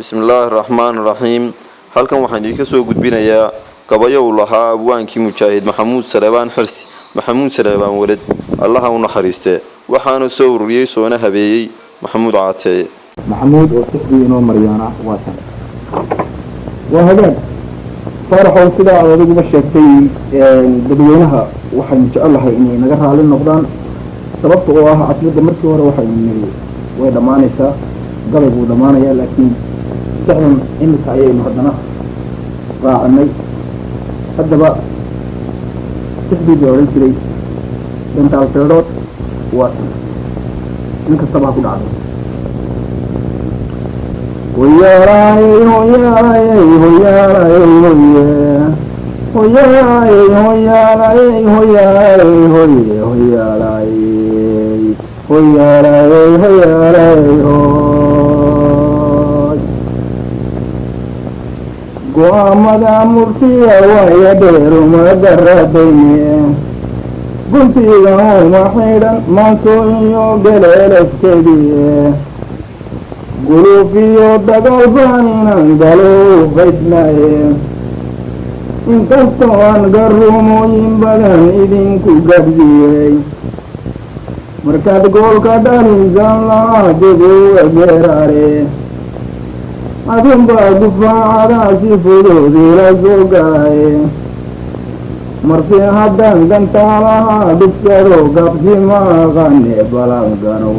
bismillaahi raxmaani raxiim. halkan waxaan idinka soo gudbinayaa gabayo uu lahaa abwaankii mujaahid maxamuud saleebaan xirsi maxamuud saleebaan walad allaha u naxariistee waxaana soo ururiyey soona habeeyey maxamuud caateeye. maxamuud oo sixdii inoo maryaana waatan waa hagaag faaraxow sidaa aad adiguba sheegtay dadweynaha waxaynu jecelahay inay naga raali noqdaan sababta oo ah casrada markii hore waxaynu niri way dhammaanaysaa gabay buu dhammaanayaa laakiin sixdan imika ayaynu haddana raacanay haddaba sixdii bay odhan jiray dentaal feedhood waatan in kastaba ha ku dhacday hoyaalay hoyaalay hoyaalay hoyaalay hoyaalay hoyaalay hoyaalay hoyaalay hoyaalay go'aamada murtiga waya dheeruma garadayne guntiga uma xidhan maansooyiyo geleeleskeediye guluufiyo dagaal baan inan galo faysnaye inkastoo aan garumooyin badan idinku gabdiyey markaad goolka dhalinsan lahaa deguwa geeraare adunbaa dufaacadaa si fudoodii la soo galaye marse haddaan gantaalahaa dhubsado gabsi ma aqane balangano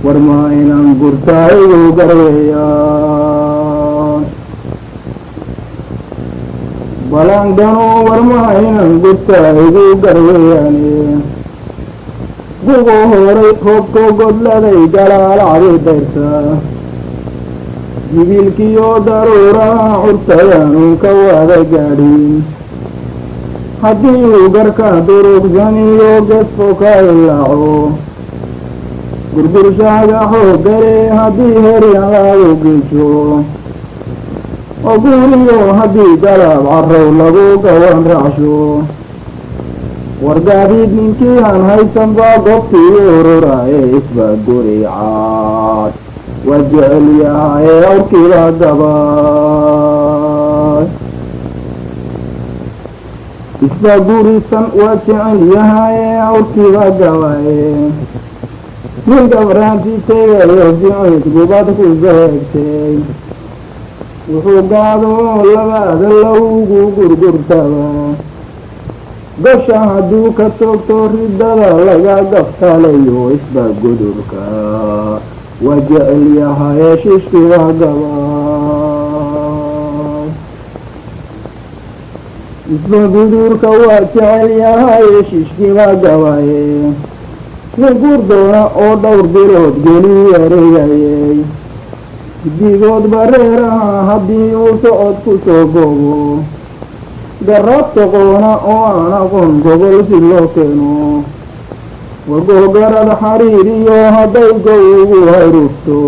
war ma inan gurtaayigu garweeyaan balangano war ma inan gurtaayigu garweeyaane gugo horay roobko godladay galaalacdi dayrta jibiilkiyo daruuraha curtayaanun ka wada gaadhin haddii uu garka durugsaniyo gesfo ka ilaaco gurgurshaaga xoogale haddii heryan lagu gesho oo guuriyo haddii galaab carrow lagu gawan raacsho wargaadiid ninkii aan haysan baa goobtii ururaye isbaa guri caad waa jecel yahaye awrkiiba gabay isbaa gurisan waa jecel yahaye awrkiiba gabaye nin gabraanti tegayo sicid gubad ku seegtay wuxuu gaado labaada lowgu gurgurtaba gasha hadduu ka toogto ridada laga gaftalayo isbaa gudurka waa jecel yahaye shishkiba gabay isbaa gudurka waa jecel yahaye shishkiba gabaye nin guurdoona oo dhowr bilood geli ereyayey digood bareeraha haddii uu socod ku soo gobo garaabta qoona oo aan aqoon gobol si loo keeno wargoogarad xariiriyo hadday gow ugu hayrufto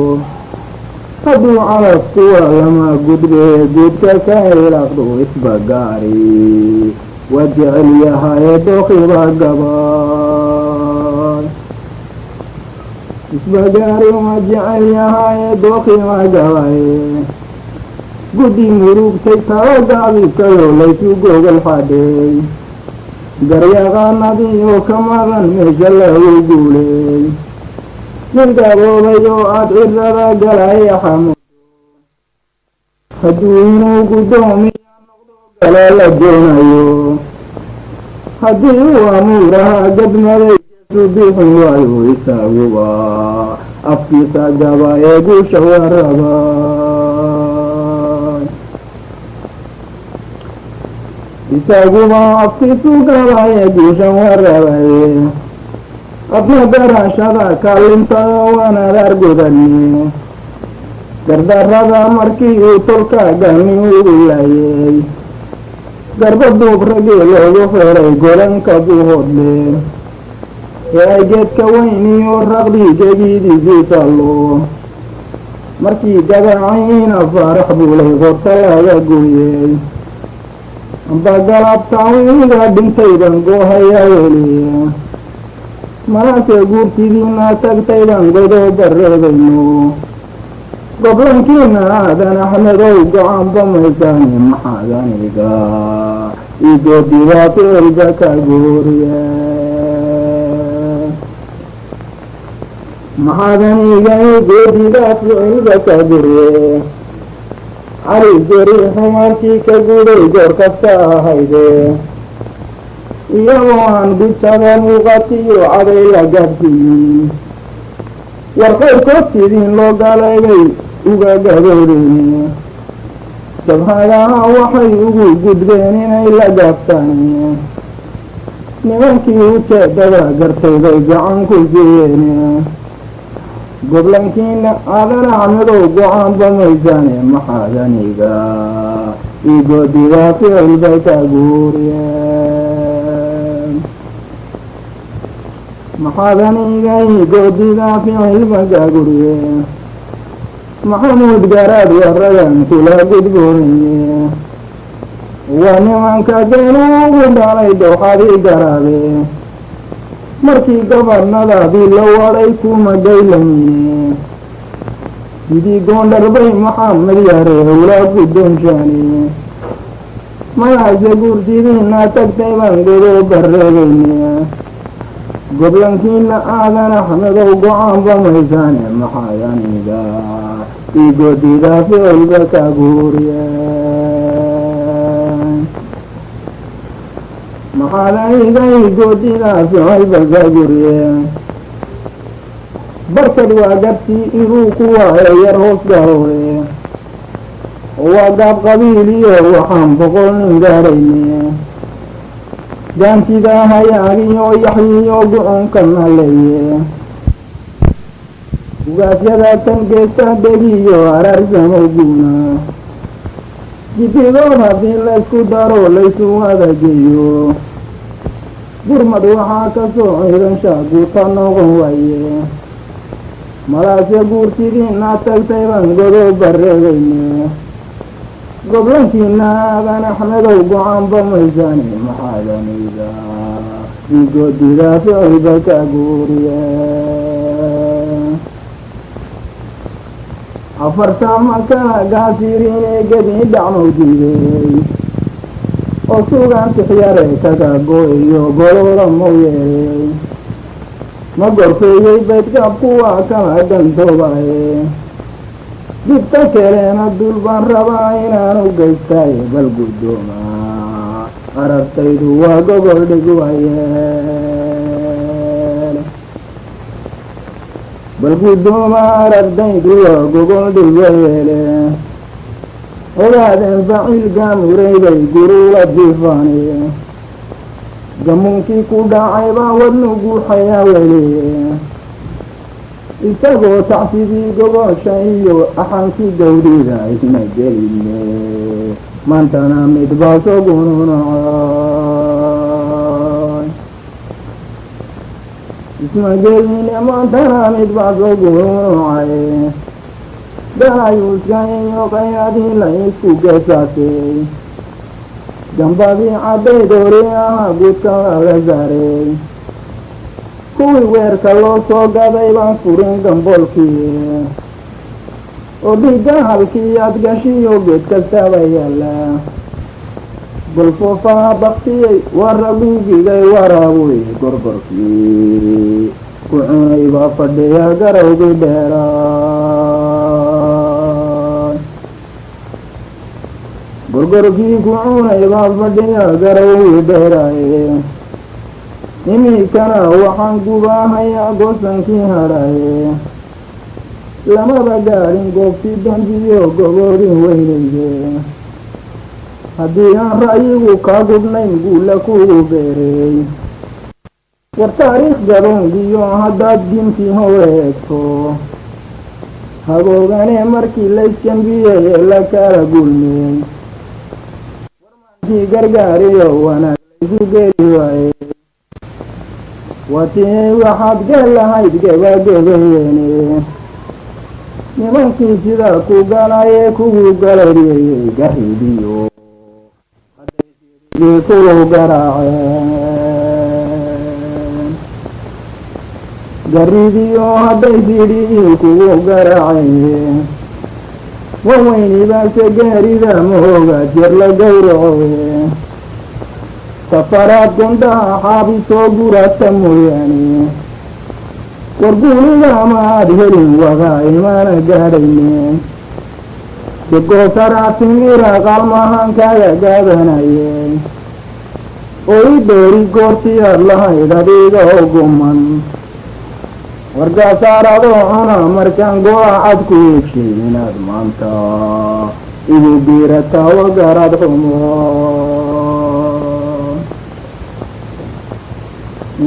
hadduu calafkuwa lama gudbee guudka ka ilaaqdo isbagaari waa jecel yahaye dooqiba gabay isbagaari waa jecel yahaye dooqiba gabaye guddi murugtay tala gaabikayo laysu gogol xadheey garyaqaanadii oo ka maqan meesha lagu guuley nin gaboobay oo aad cirada galaya xamudo hadduu inuu guddoomiya noqdo gala la doonayo haddii uu amuuraha gadmaday jeesu bixin waayo isaguba afkiisa gaba ee guusha waraba isaguba afkiisu gabaye guushan warabaye adna garashada kaalintada waanaad argudani gardarrada markii uu tolkaagani ugu laayey garba duub ragii loogu xiray golanka buu hodle ee ay geedka weyniyo raqdii gegidiisii tallo markii gadacayiina faarax buulay qorta laga gooyey amba galabtawiga dhintaydan goohayaa weliye malase guurtidiina tagtaydan godo bareebayno goblankiina aadan axmedow go-aanba maysaani maxaadaniga igoodigaa ficilba ka guuriye maxaadaniga igoodigaa ficilba ka guriye cali jari xumarkii ka guday goor kasta ahayde iyagoo aan gujada muuqatiyo caday la gaadhsiiyin war qayrkood sidiin loo galeegay uga gadoodeen jabhadaha waxay ugu gudbeen inay la gaabtaan nimankii ujeedada gartay bay gacan ku siiyeen goblankiina aadan axmedow go-aanba maysaane maxaadaniga igoodigaa ficilba ka guuriyeen maxaadaniga igoodigaa ficilba ka guriyeen maxamuud garaad waragan kula gudboonaye waa nimanka deenugu dhalay dowxadii garaabe markii gabanadaadii la waday kuma gaylamine sidii goondharbay maxamed yare howla guddoonshaane magaxse guurtidiina tagtay baan godoo barreegayne goblankiina aadan axmedow go-aanba maysaane maxaadaniga igoodigaa ficilba ka guuriye maxaadaniga igoodigaa ficilba ka guriye barkad waa gabtii inuu ku waayo yar hoos garoore waa gaab qabiiliyo waxaan boqol nin gaarayne gaantida hayaagiyo yaxyiyo go-onka naleeye ugaasyada tan geesta degiyo araarsamo guuna jibigood haddii laysku daro laysu wadageeyo gurmad waxaa ka soo ciidansha guuta noqon waaye malaase guurtidiina tagtay baan godoo barreegayne goblankiina aadan axmedow go-aanba maysaane maxaadaniga igoodigaa ficilba ka guuriye afartamaka gaasiriine gedii dhacmow diiday oo sugaan tixyare kaga go-iyo goloola mau yeeray ma gorfeeyey baydgaab kuwaa kala gantoobaye dibta keleena dul baan rabaa inaanu geystaay bal guddooma aragtaydu waa gobol dhig waayeel bal guddooma aragtaydu waa gobol dhig wayeele ogaadeen faciil gaamureybay guruula diifaane gamuunkii ku dhacay baa wadnu guuxayaa weli isagoo tacsidii gogosha iyo axankii gawdhida isma geline maantana mid baa soo gunuunacay isma geline maantana mid baa soo gunuunacay daayuuska iyo qayadii la isku geesaasay gambadii cadday doori aha guudka laga saaray kuwii weerka loo soo gaday baan furin gamboolkii oo dhiigga halkii aad gashiyo geed kastaba yaalla golfoofaha baktiyey wara guugigay waraabuy gorgorkii ku cunay baa fadhiya garawgii dheeraay gorgorkii ku cunay baa fadhiya garawgii dheeraaye iminkana waxaan gubaahayaa goosankii hadhaye lamaba gaadhin goobtii dambiyo goboodin weynayde haddii aan ra'yigu kaa gubnayn guula kugu beereey war taariikh gadoongiyo haddaad dintii hore eegto hagoogane markii laysjambiyey ee la kala gulmiyey warmaankii gargaariyo wanaag laysu geli waaye watii waxaad gel lahayd gebagebayeene nimankii sidaa ku galayee kugu galariyeyey gariidiyo hadday kugu garaaceen gariidiyo hadday sidhii kugu garaaceen وويني باس قاري ذا موغا جر لقورعوه سفرات قندا حابي سوقرات موياني ورقوني ذا ما دهلين وغاي ما نقاريني سقو سرات ميرا قالمهان كايا قابنايين oy dheeri goortiyaad lahayd adiga oo guman wargaasaaraadoo cuna markaan go-a cad ku yeeshay inaad maanta igu biirataa wagaraad xumo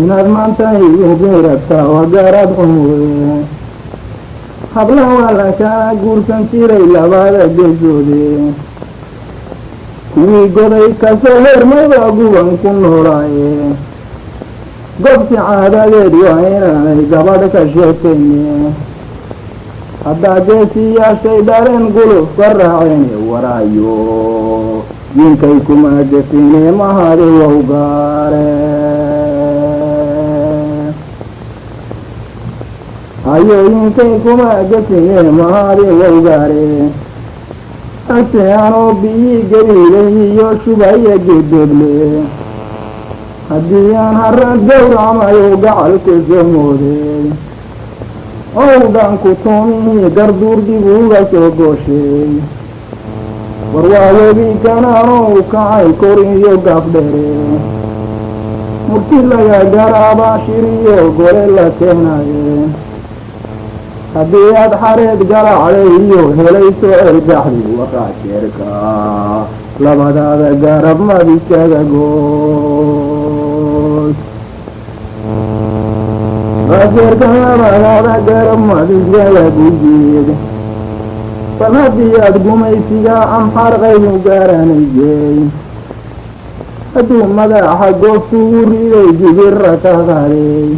inaad maanta igu biirataa wagaraad xumo habla waa la kaa guursan jiray labada geesoode kuwii goday kasoo hermada guban ku noolaaye gobsi caadadeed waa inaanay gabadh ka sheekayne haddaa geesiyaashay dhaleen guluf ka raaceen waraayo yinkay kuma jefine mahadi wow gaare hayo yinkay kuma jefine mahadi wow gaare ase anoo biyii galiilay iyo shubaya geedoble haddii aan harad gowracmayo gacalku soo mooday owdhan ku tuumihii darduur dib uga soo gooshay war waa webi kanaanoo kacay kor iyo gaafdhere murti laga garaabaa shiriyo gole la keenaye haddii aad xareed garaacday iyo helayso elgaxdi waqaa jeerka labadaada garab madiskaga goos jeerka labadaada garab madiskaga gujeed bal haddii aad gumaysiga amxar qaybu garanayay hadduu madaxa goobtugu riday jibira ka qaday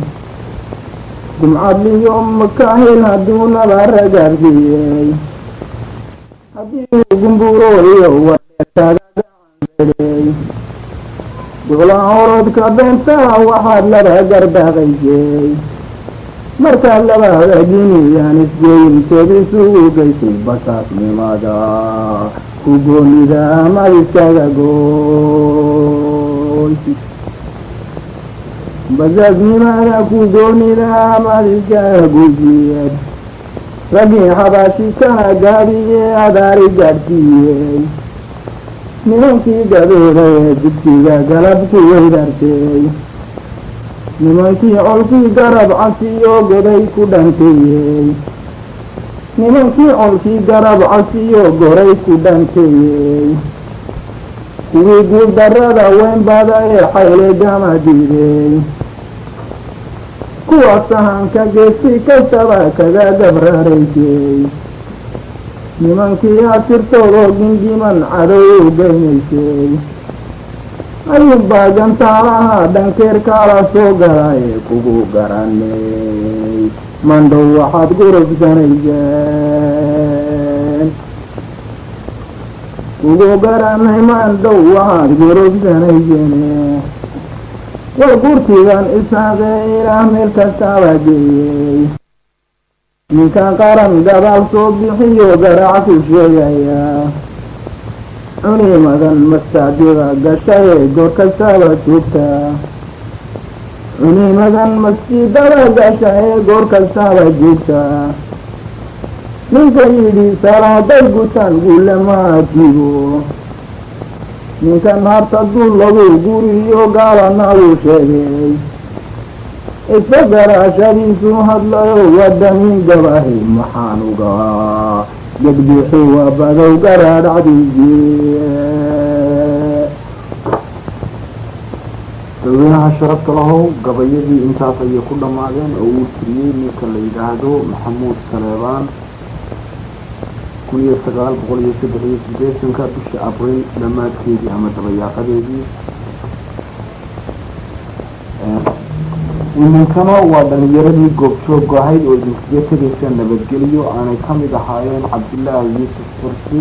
dumcadliyo makaahil hadduu nabara gaarsiiyey haddii uu gumburo iyo wareerkaga gacanbeday dulan orodka beentaa waxaad laba gardaaqaysay markaad labada giniyaan isgeeyinteed isugu gaysay basaasnimada ku goonida amad iskaga gooy basaasnimada ku goonida amad iskaga gooyed raggii xabaashi kaha gaabiyee adaari gaadhsiiyey nimankii gabeeday ee dugsiga galabku weydartay nimankii colkii garab casiyo goday ku dhanteeyey nimankii colkii garab casiyo goray ku dhanteeyey kuwii guuldarrada weyn bada ee xayle gama diiday kuwa sahanka geesi kastaba kaga gabraraysay nimankii asirtoodoo gingiman cadow u geynaysay ayuunbaa gantaalaha dhankeer kaala soo galaaye kugu garanay mandhow waxaad gurubsanayseen kugu garanay mandhow waxaad gurubsanayseen war gurtigan isaaqee ilaah meel kastaaba geeyey ninkan qaran gadaal soo bixiyo garaac ku sheegaya cunimadan maskaxdiga gashaye goor kastaba joogta cunimadan maskidada gashaye goor kastaba joogta ninka yidhi salaaday gutaan guulama jibo ninkan harta dul lagu guriyo gaalana uu sheegay isa garaashadiisu hadlayo wadamin gabahi maxaan uga gedbixi waa badow garaadhacdiisii dadweynaha sharafta lahow gabayadii intaas ayay ku dhammaadeen oo uu tiriyey ninka la yidhaahdo maxamuud saleebaan 1983 bishii abriil dhammaadkeedii ama dabayaaqadeedii nimankana waa dhalinyaradii goobjoog ahayd oo idinkaga tegaysa nabadgelyo aanay ka mid ahaayeen cabdillaahi yuusuf xirsi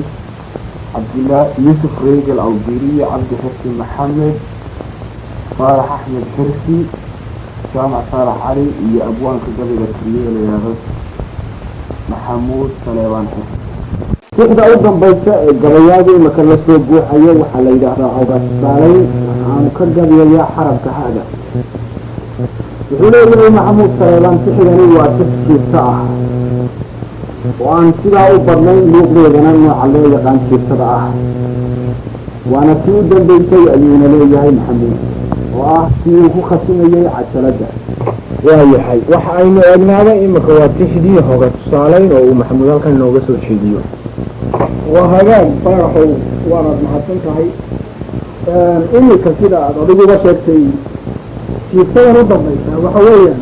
yuusuf reegal awdiriye cabdi xirsi maxamed saalax axmed xirsi jaamac saalax cali iyo abwaanka gabayga tiriye la yidhaahdo maxamuud saleebaan xirsi tixda u dambaysa ee gabayaadii marka la soo buuxayo waxaa la yidhaahdaa awgaasbaalay waxaanu ka gabayayaa xarabka hada wuxuu leeyahay maxamuud saleebaan tixdani waa tix jiirta ah oo aan sidaa u badnayn luuqdeedana nooca loo yaqaan jiirtada ah waana tii u dambaysay ayuuna leeyahay maxamuud oo ah si uu ku khasimayay cajaladda waayahay waxa aynu eegnaaba imika waa tixdii hoga tusaaleyn oo uu maxamuud halkan inooga soo jeediyo waa hagaag faraxow waanaad mahadsan tahay imika sida aad adiguba sheegtay jiirtadan u dambaysaa waxa weeyaan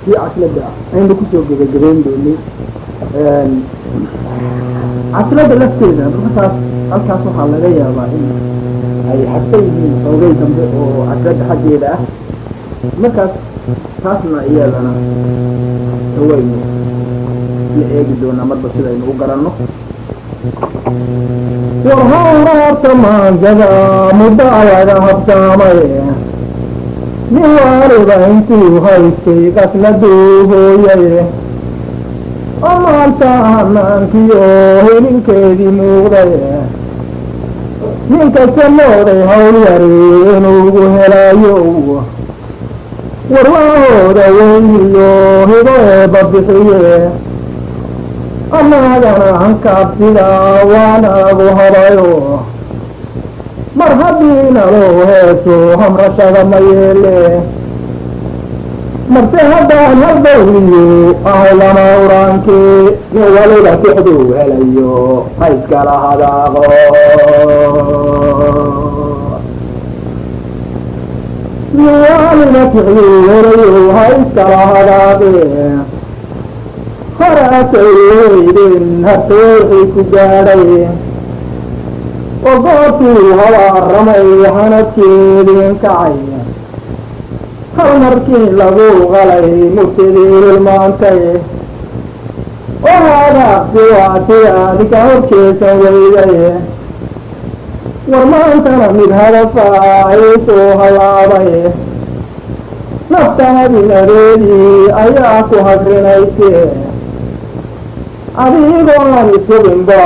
kii casladda ah aynu kusoo gebagabeyn doonay casladda lafteeda markaas halkaas waxaa laga yaabaa in ay xagta yihiin xoogay dambe oo casladda xaggeeda ah markaas taasna iyadana waynu la eegi doonaa marba sidaynu u garanno warhaaraabta maangada muddo ayaga habsaamay nin waaliba intuu haystay qasladuu hooyaye oo maanta hanaankiyo helinkeedii muuqday ninkasta mooday hawl yari inuugu helayo warwaahooda weyniyo hibo eeba bixiye annagana hankaabsida waanaagu habayo mar haddii naloo heeso hamrashada ma yeele marse haddaan haldowliyo ahay lama uraankii nin waliba tixduu helayo ha iskala hadaaqo nin waliba tixduu helayo ha iskala hadaaqe haraasay weydeen hartooxii ku gaadhay oo goortuu habaaramay hanadkeediin kacay hal markii lagu qalay murtidii hilmaantay oo hadaaqsi waati adika horjeesan weyday war maantana mid hadafaa iisoo hallaabay naftaadinadeedii ayaa ku hadrinayse adigoo aan isubinba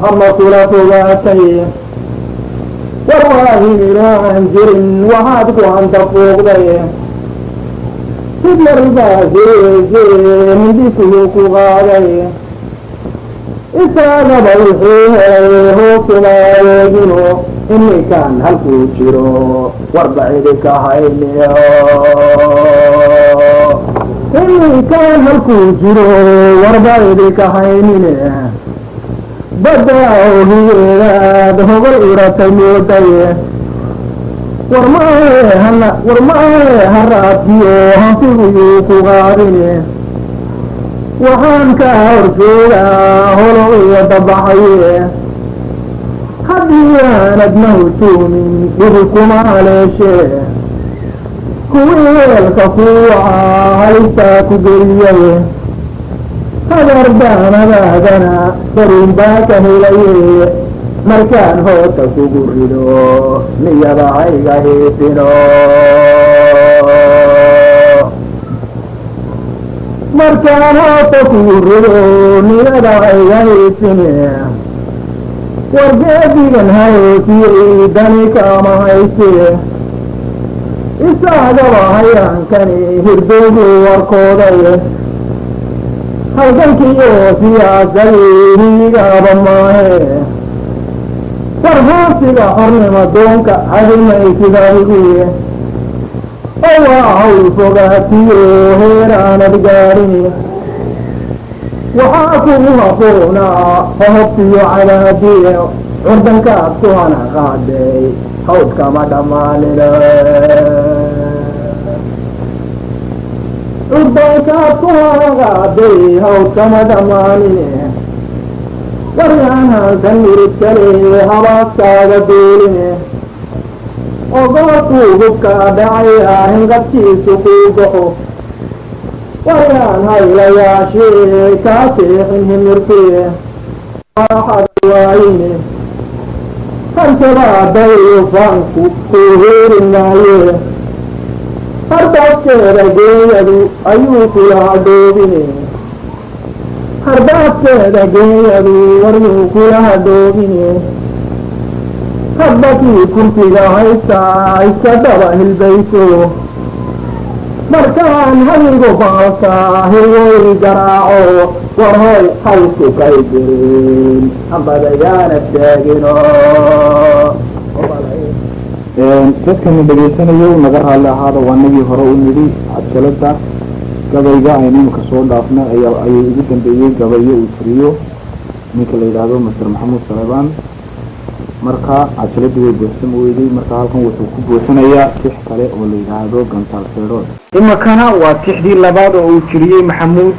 ama kula fogaatay war waahiminaan jirin waxaad ku hanta fuuqday sidmarbaasireyse hindisuu ku qaaday isaagaba wuxuu helay hoosuma eegino iminkaan halkuu jiro warba idinka hayniyo iminkaan halkuu jiro warba idinka haynine badda ohiyeedaad hogol iratay mooday war maahe haraadkiyo hantiguyuu ku qaadine waxaan kaa horjoogaa holo iyo dabaxaye haddii aanad mahutoomin dhibi kuma haleeshe kuwii weelka kuwaa halistaa ku geliyay hadardaanadaadana saruun baa ka helaye markaan hoota kugu rido niyada hayga hiisino markaan hoota kugu rido niyada hayga hiisine wargeedigan hayootiyey dani kaama hayse isaagaba hayaankani hirdoogu warkooday halgankiyo siyaasadii hiigaaba maahe warhaasiga xornima doonka cadimaysidayguye oo waa hawl fogaatiyo heeraanad gaadhin waxaa kugu haboonaa hohobtiyo cadaadiye curdankaad ku hana qaaday hawdkama dhammaanina curdankaad ku hana qaaday hawdkama dhammaanine waryaanhalkan miridkale habaaskaaga duuline oo goortuu hubkaa dhacay hinqadkiisu kuu goxo waryaan haylayaashee kaa seexin himirtee waxaad waayine hantabaaday faanku kuu heeri maaye hardaskeeda geeyadu ayuu kula hadhoobine arbaabkeeda geeyadu waryuu kula doobine habbakii kursiga haysta iska daba hilbayso markaan haligu baasa hirwoy garaaco war hoy haysu kay jirin hambadayaana taagino dadkana dhegaysanayo naga raalli ahaada waa nagii hore u nidhi cadjalada gabayga aynu imika soo dhaafna ayay ugu dambeeyey gabayo uu tiriyo ninka la yidhaahdo master maxamuud saleebaan marka cajaladu way buuxsan weyday marka halkan wuxuu ku buuxinayaa tix kale oo la yidhaahdo gantaal feedhood imikana waa tixdii labaad oo uu tiriyey maxamuud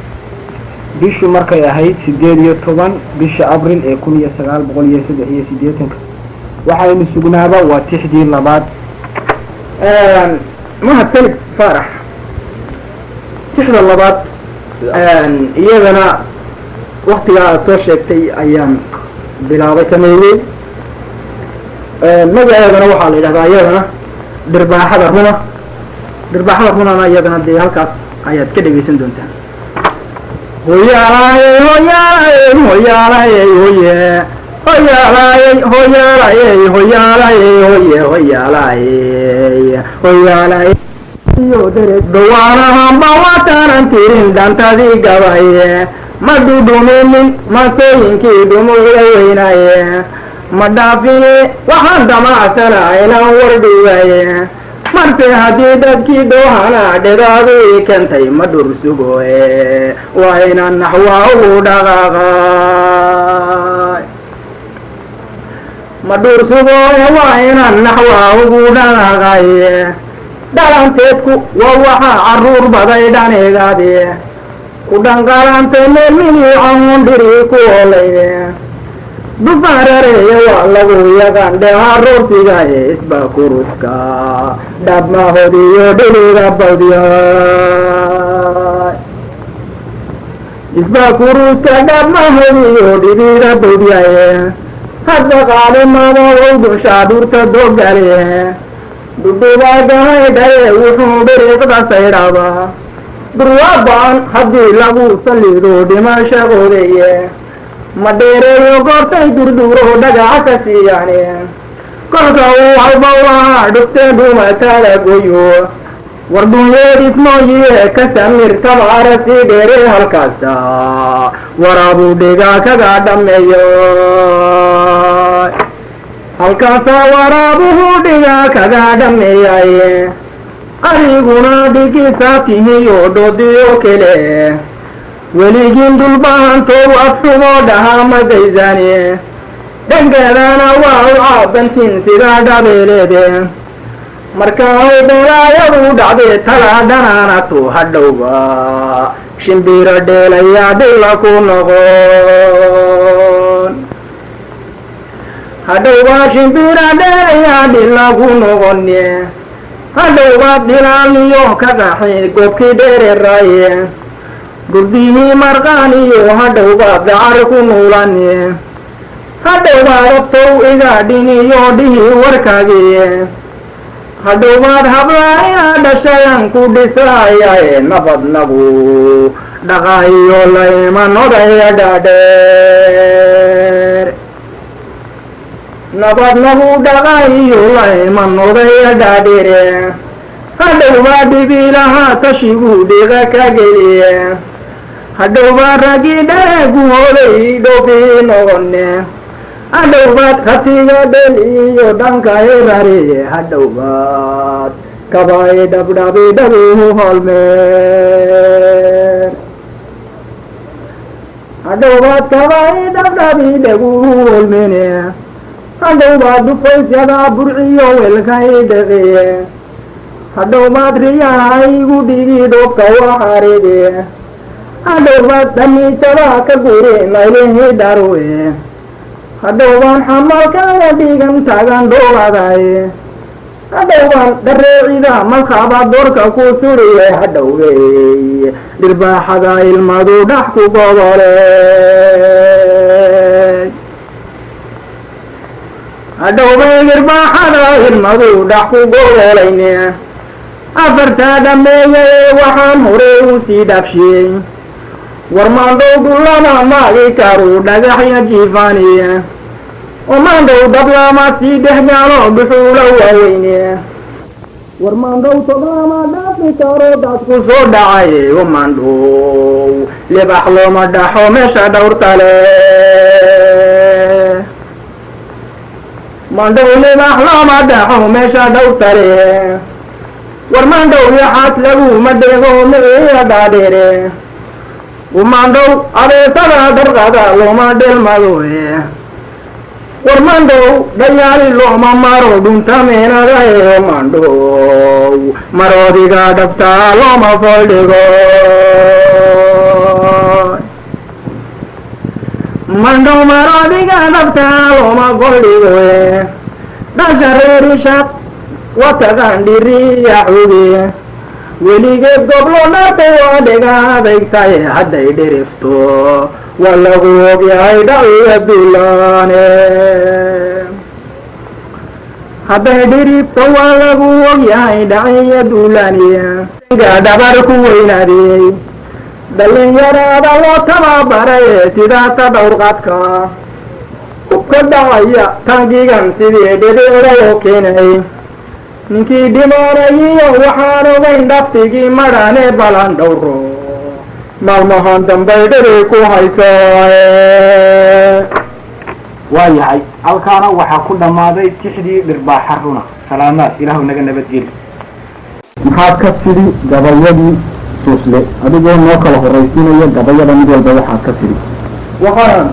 bishu markay ahayd 18 bisha abril ee 1983 waxaynu sugnaaba waa tixdii labaad mahadsanid faarax tixda labaad iyadana waktigaa aad soo sheegtay ayaan bilaabay sameeyey magaceedana waxaa la yidhahdaa iyadana dhirbaaxada runana iyadana dee halkaas ayaad ka dhegaysan doontaan hoyaalaaye hoyaalaaye hoyaalaaye hoye hoyaalaaye hoyaalaaye hoyaalaaye hoye hoyaalaaye hoyaalaaye dhawaanahanba wataanan tirin dhantadii gabaye ma dhudhuminin masooyinkii dhumuuda weynaaye ma dhaafine waxaan damacsana inaan wardhigaye marse haddii dadkii doohana dhadaadii keentay ma dhursugoe waa inaan naxwaa ugu dhaqaaqay ma dhursugoe waa inaan naxwaa ugu dhaqaaqay dhalanteedku waa waxaa caruur baday dhanigaadi ku dhanqalantay meelminii camuundhiri ku olayne dufaarareeya waa lagu yaqaan dheeha roorsigaye isbaa kuruska dhabmahodiyo dhiliga bawdiya isbaa kuruska dhabmahodiyo dhiliga bawdiyaye hadda qaalimada wawdushaa dhurta dogale dhudhubaagahaydhaye wuxuu dhiriiqda saydhaba durwaabaan haddii lagu saliido dhimashaqoodeeye ma dheereeyo goortay durduro dhagaca ka siiyaane kolka uu halbawlahaa dhugtee dhuumataada goyo war dhunyeedismooyiye ka samir tabaara sii dheeree halkaasa waraabuu dhigaa kaga dhammeeyo halkaasa waraabuhu dhigaa kaga dhammeeyaye adiguna dhigisaa tihiyo dhoodiyo kale weligiin dulbahantow afxumoo dhahaa magaysane dhangeedana waa u caabantiin sidaa dhabeeleede marka ay dheelaayadu dhacdee talaa dhanaanatu hadhowba shimbiro dheelayaa dhilla ku noqon hadhowba shimbiro dheelayaa dhilla ku noqone hadhowba dhilaaliyo ka qaxi goobkii dheereraye gurdihii marqaaniyo hadhowbaad dacar ku nuulane hadhowbaad abtow iga dhiniyo dhihi warkaagii hadhowbaad hablaa inaa dhashayan ku dhisaayae nabadnagu dhaqaayo laymanodaya dhaadheer nabadnagu dhaqaayo laymanodaya dhaadheere hadhowbaa dhibilahaa tashigu dhiqa ka geliye hadhowbaad raggii dhareegu hoday dhoobii noqone hadhowbaad khatiga dhel iyo dhanka irariye hadhowbaad kabay dhabdhabi dhabuhu holmeen hadhowbaad kabay dhabdhabi dhabuhu holmene hadhowbaad dhufaysyada burciyo welkay dhaqiye hadhowbaad riyaha igu dhigi dhoobka waxaride hadhowbaad dhamiijada ka guri maylihi dharwe hadhowbaan xamalkaaga dhigan taagan dhooladaye hadhowbaan dhareecida malkaaba doorka ku suriye hadhowbey dhirbaaxada ilmadu dhax ku gobole hadhowbay dhirbaaxada ilmadu dhax ku gobolayne afartaa dhameeye waxaan horey u sii dhaafshiyey warmaandhow dullama maagi karu dhagaxya jiifaaniye وماندو دبلما سيده جانو بحوله ووينيه warmaandhow todlama dhaafi karo dadku soo dhacay wamaandhow libax looma dhaxo meesha dhowrta leh maandhow libax looma dhaxo meesha dhowrta leh warmaandhow yaxaas laguma dhego meeya dhaadheere wamaandhow abeesada darqada looma dhelmadoe warmaandhow dhayaali looma maro dhunta meenadae wamaandhow maroodiga dhabtaa looma foldhigo mandhow maroodiga dhabtaa looma foldhigoe dhasha reerishaq watagan dhiriya xuge weligeed goblo dhaartay waa dhega adeygtaye hadday dhirifto waa lagu ogyahay dhaciya duulaane hadday dhirifto waa lagu ogyahay dhaciya duulaaniya dhabar ku weynaadiyey dhalinyarada loo tababaray sidaasa dhowrqadka hubka dhacaya tangigan sidii dhidheera loo keenay ninkii dhimaanayiyo waxaan ogayn dhaftigii madhane balan dhowro maalmahan dambay dheri ku hayso waa yahay halkaana waxaa ku dhammaaday tixdii dhirbaaxa runa salaamaad ilaahu naga nabadgeli maxaad ka tidhi gabayadii suusle adigoo noo kala horraysiinaya gabayada mid walba waxaad ka tidhi waxaan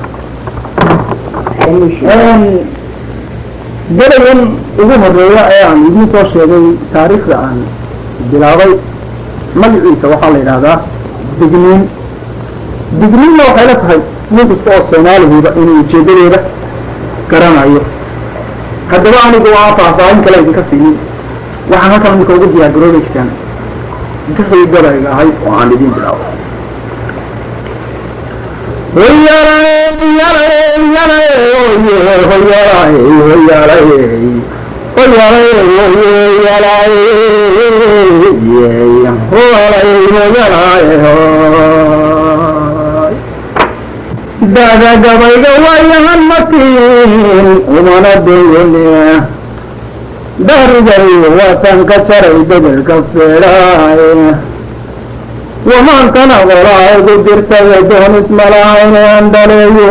gabayan ugu horeeya ee aan idiin soo sheegay taariikhda aan bilaabay magaciisa waxaa la yidhaahdaa digniin digniinna waxay la tahay nin kasta oo soomaalihuba inuu ujeedadeeda garanayo haddaba anigu waa faahfaahin kale idinka siinin waxaan halkan iminka ugu diyaargaroobaysaan bixii gabayga ahayd oo aan idiin bilaabo dada gabayga waayahan matiin umana dayone darigay waatan ka jaray bedelka feedhaay wamaantana walaagu dirtay doonis malahayne andaleeyo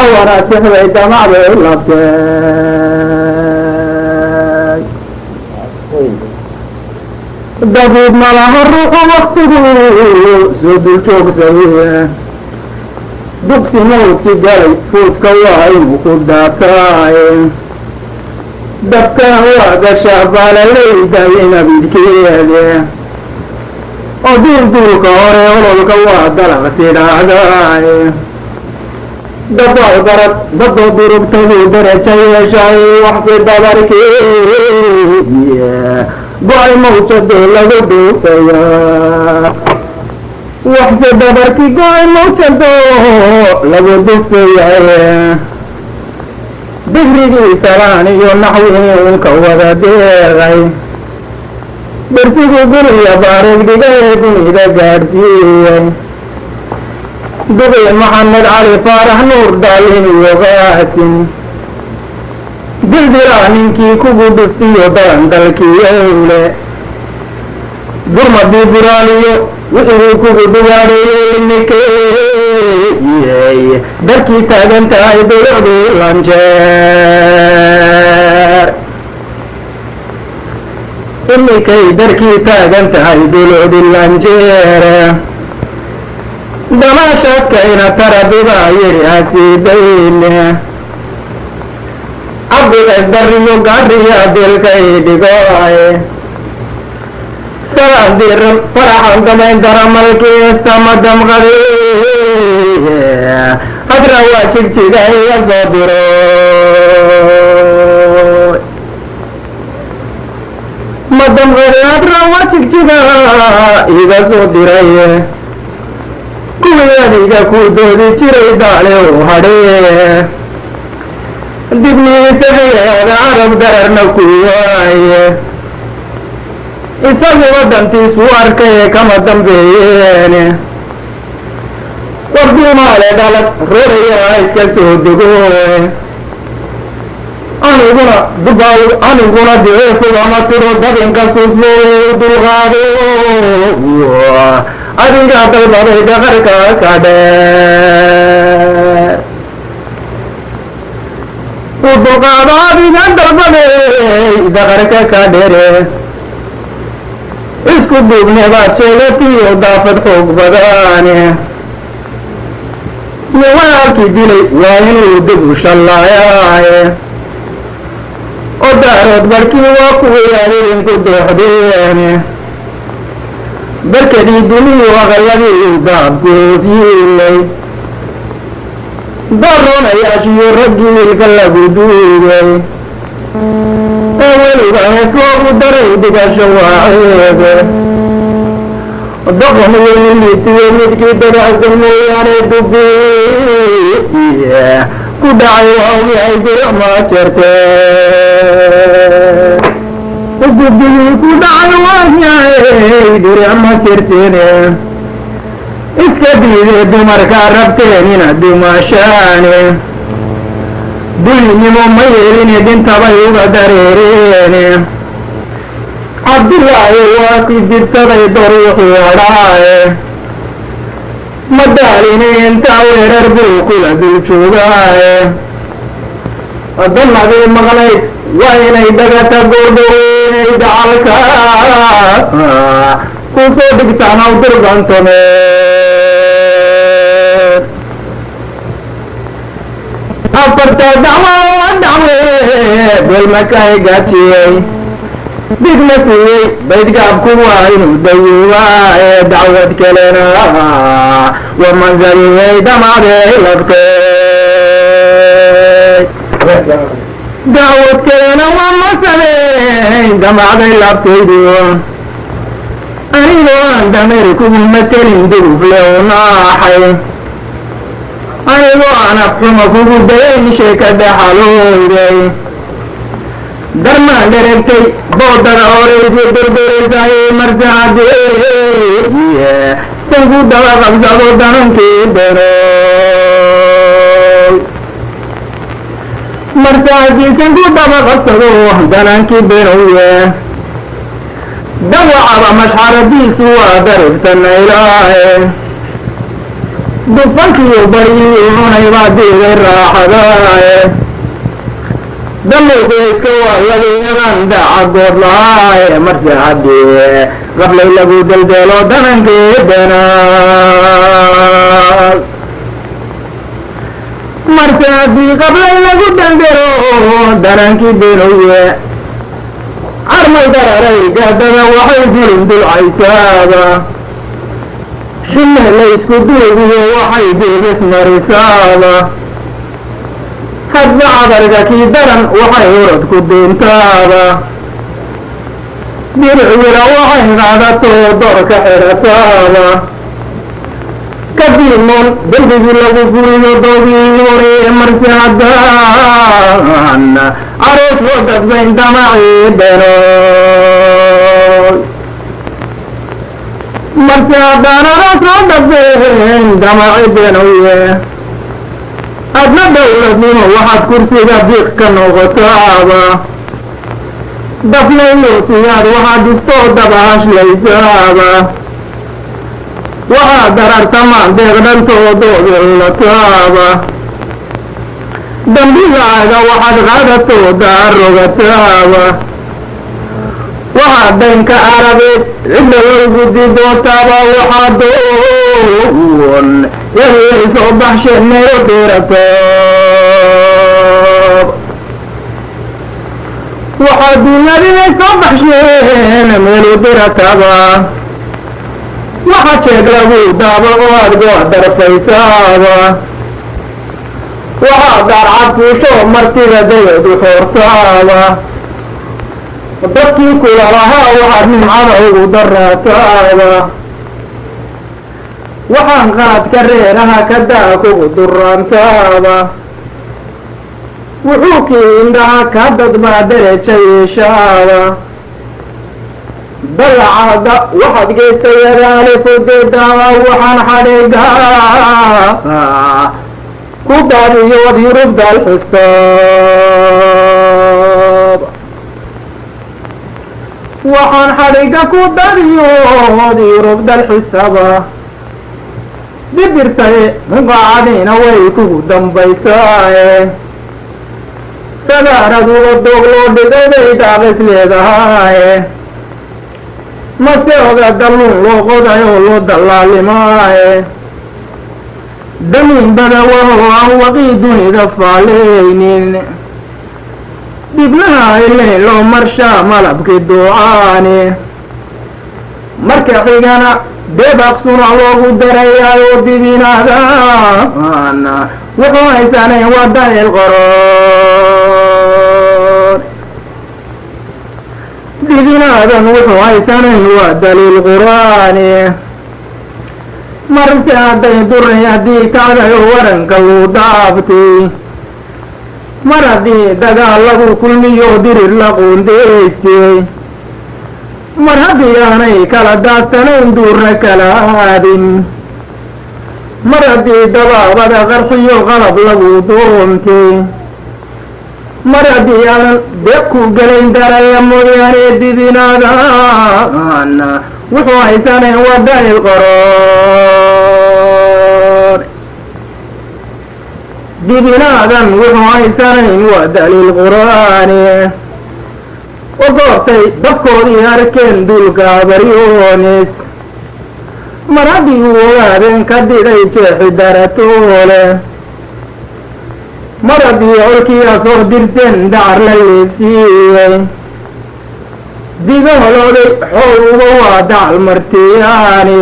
awana tixday damacday labtay dabuud malaha ruuxu waktigu soo dul joogsaye dugsi mawdki galay fuudka waa inuu ku daataay dabkaan waa gashaa baalaleydayin abidkeede oo duulduulka hore ololka waa dalaq tidhaahdaay dabaal garad dadoo durugtaduu daraja yeeshay waxsi dabarkeediye go-ay mawjadoo lagu dhuufayaa waxsi dabarki go-ay mawjadoo lagu dhufayaye digrigii salaan iyo naxwiinka wada deeqay darsigu guriya baarig dhigay dunida gaadhsiiyey dugay maxamed cali faarax nuur daalin iyo qaasin dildiraa ninkii kugu dhuftiyo dalandalkiyowle durmadii buraaliyo wixii kugu dugaadheeyey nikeeyey darkii taagan tahay dowlacdii lanjeer imikay darkii taagan tahay dowlacdii lanjeere damaashaadkayna tarabidaa yiri hasiidayne cabdigays dariyo gaariya dilkay dhigooye salaan diran faraxan damayn daramalkiisa madamqade hadra waa jigjiga iga soo diro madamqade hadra waa jigjiga iga soo diray kuwii adiga ku doodi jiray daale u hadhee dibniisa xigeeda carab dararna ku waaye isaguba dantiisu arkay kama dambeeyeene warduumaale dhalad roraya iska soo dego aniguna diceefugama tiro dabinka suslooye dulqaado adiga dalbaday dhaqarka ka dheer u dulqaado adiga dalbaday dhaqarka ka dheere isku duubne baad sheegatiyo daafad xoog badane niwaalkii dilay waa inuu dib u shallaayaaye oo daarood barkii waa kuwii adidinku dooxdeene barkadii duniyu aqalladii daabkood yiilay daroonayaashiyo raggii wiilka lagu duugay ee weliba hees loogu daray dhigasho waaceede doqon weynitiyo midkii dabacsan mooyaane dubiye ku dhacay waawgi ay dirac ma jirteen guddigii ku dhacay waawgiay dirac ma jirteene iska diidee dumarkaa rabteen inaad dumashaane dulinimo ma yeeline dhintabay uga dareereene cabdillaahi waa ki dirsaday dariiqii hadhaaye ma daaline intaa weerar buu kula dul joogaaye danadii maqnayd waa inay dhagata goordhaweynay dacalka ku soo dhigtaan aw dirbantome afartaa dacwo dacwe beelmakaay gaajiyey digna siiyey baydgaabku waa inuu dayuubaa ee dacwad kalena waa manzariyey dhamaaday labtay dacwad kalena waa masameyn dhamaaday labtaydu anigoo aan dameeri kugu matelin dugufle u naaxay anigoo aan afxuma kugu dayayn sheeka dhaxalooday darmaan dheregtay boodada horeysi berbereysay marsacadeeye sanku daba qabsado danankii benoy marsacadii sanku daba qabsado danankii benoye dawacaba mashxaradiisu waa daribtanaylaaye dufankiiyo baryii cunay baa diiday raaxadaaye damuuqeyska waa labiyadan daca goodlaaye marsacadii qablay lagu deldeelo danankii benaad marsacadii qablay lagu deldelo danankii benoye carmay dararay gaadada waxay fulin dulcaysaaba shime laysku duugiyo waxay diibis marisaaba hadba cadarga kii daran waxay urad ku duuntaaba dircwila waxay qaadatoo doorka xidhataaba kadiimoon dembigii lagu furiyo doogii hore marsacadaan aroos loo dadbayn damacii benoy marsacadaan aroos loo dadbayn damacii benoye adna dawladnimo waxaad kursiga diiq ka noqotaaba dafnaylo siyaad waxaad istoo dabahashlaysaaba waxaad darartamaan deeqdhantoodoodi culataaba dambigaaga waxaad qaadatoo daarogataaba waxaad daynka arabeed cidlagaygu didootaaba waxaad doon yagay soo baxsheen meelo deerataab waxaad duunyadinay soo baxsheen meelo deerataaba waxa jeeg lagu daaba oo aad goa darfaysaaba waxaa daarcad fuusho martida dayadu xoortaaba dadkii kula lahaa waxaad nimcada ugu daraataaba waxaan qaadka reeraha ka daa kugu duraantaaba wuxuu kii indhaha ka dadbaa dereja yeeshaaba dalacaada waxaad geysayadaale fodeedaa waxaan xadhigaa ku daadiyood yurubda alxisaab waxaan xadhiga ku daadiyood yurubda alxisaaba dibirtaye muqaacadiina way kugu dambaysaaye sagaaraduga doog loo dhigayday daaqis leedahaaye mase oga dalluun loo qoday oo loo dallaalimaaye damiin badawaho aan waqii dunida faaleynin dhibnaha ilayn loo marshaa malabkii duucaani marka xigana deebaqsuna loogu darayaayo dibinaadaan wuxuu haysanayn wadayl qoroon dibinaadan wuxuu haysanayn waa daliil qur'aani marse hadday duray haddii kacdayo waranka luu dhaaftay mar haddii dagaal lagu kulmiyo dirir la quundaystay mar haddii aanay kala daadsanayn duurna kala aadin mar haddii dabaabada qarxiyo qalab lagu doontay mar haddii aanan deeb ku gelayn daraya mooyaane dibinaadaan wuxuu haysanayn wadayl qoroon dibinaadan wuxuu haysanayn waa daliil qur'aani oo goortay dabkoodii arkeen duulka baryoonis mar haddii uu ogaadeen ka dhigay jeexi daratoole mar haddii colkiia soo dirteen dacar la leefsiiyey digaholooday xool uga waa dacal martiyaani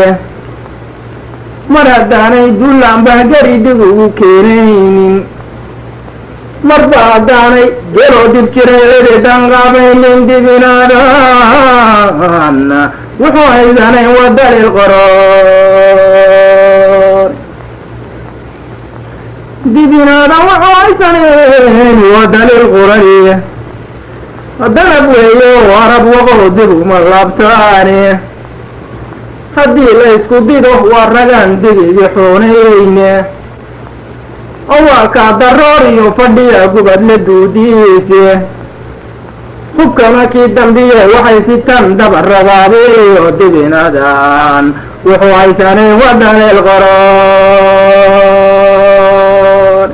mar haddaanay dullaan bahgari dib ugu keenaynin marba haddaanay geloo dib jiray cidi danqaabaynin dibinaadaan wuxuu haysanayn waa daliil qoroon dibinaadan wuxuu haysanayn waa daliil quraniye dalab weeyo arab waqow dib uma laabtaani haddii la isku dido waa ragaan digigi xoonayne oo waa kaa daroor iyo fadhiya gubad la duudiise hubkana kii dambiye waxay sitan daba rabaabeeyo dibinadan wuxuu haysanay waa daliil qoroon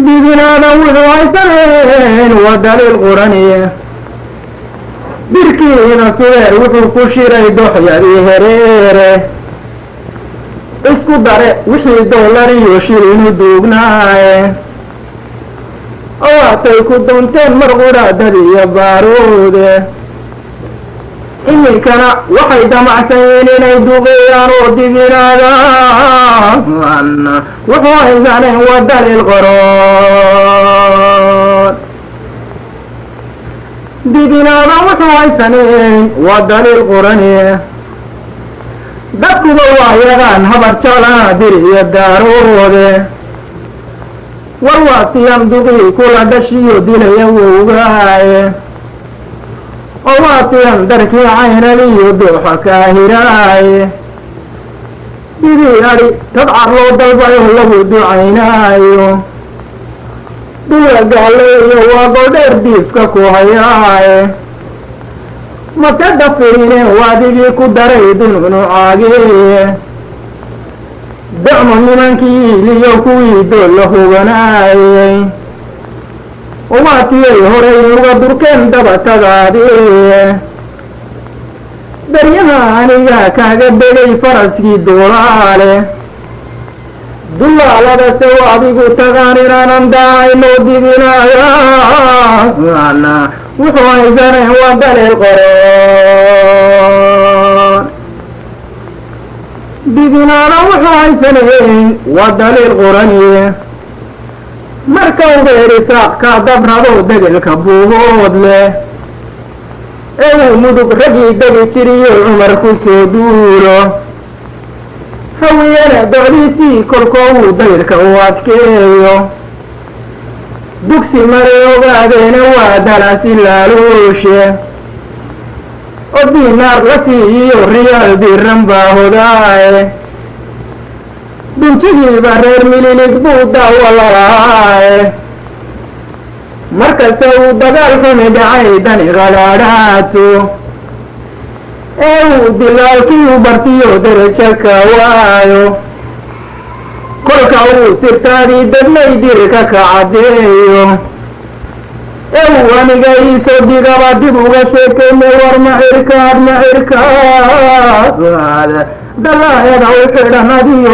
dibinaadan wuxuu haysanayn waa daliil quraniye birkiina sudeer wuxuu ku shiray doxyadii hereere isku dare wixii dollar iyo shilinu duugnaaye oo waatay ku doonteen mar quraadad iyo baaroode iminkana waxay damacsayiin inay duqeeyaan oo dibinaadaan wuxuu haysanayn waa daliil qoroon dibinaadan wuxuu haysanayn waa daliil quraniye dadkuba waa yaqaan habar jalana dir iyo daaroode war waatiyam duqii kula dhashiyo dilaya wowgaaye oo waatiyam darkii caynadiyo dooxa kaahiraaye sidii adhi tabcar loo dalbayo lagu ducaynaayo dhulagaaleeyo waa godheer diifka ku hayaaye maka dafirine waadigii ku daray dununu caageeye dacmo nimankii iliyo kuwii dool la hoganaayey umaatiyay horay uga durkeen dabatagaadee daryaha anigaa kaaga degay faraskii doolaale dulaaladase o adigu tagaan inaanan dahaynoo dibinaayaan wuxuu haysanayn waa daliil qoroon dibinaana wuxuu haysanayn waa daliil quraniye marka ubeerisaaq kaa dabrado degelka buuhood leh ee uu mudug raggii degi jiriyo cumar ku soo duulo hawiyana docdiisii kolkoo uu dayrka u adkeeyo dugsi maray ogaadeena waa dalasi laalooshe oo diinaar la siiyo riyaal diran baa hodaaye duntigiiba reer mililig buu daawo lalaaye markasta uu dagaal xumi dhacay dani qadhaadhaato ee uu dilaalkii u bartiyo darajo ka waayo kolka uu sirtaadii dadlay dirka ka caddeeyo ee uu aniga iisoo digaba dib uga sheekeynay war macirkaad dalaayada u xidhan adiyo